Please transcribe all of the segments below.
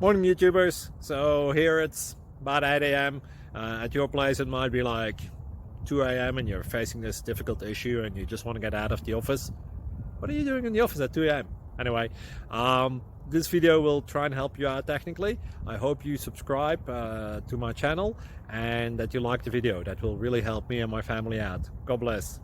Morning YouTubers. So here it's about 8 a.m. At your place it might be like 2 a.m. and you're facing this difficult issue and you just want to get out of the office. What are you doing in the office at 2 a.m.? Anyway, this video will try and help you out technically. I hope you subscribe to my channel and that you like the video. That will really help me and my family out. God bless.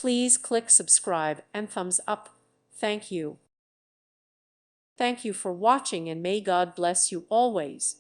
Please click subscribe and thumbs up. Thank you. Thank you for watching and may God bless you always.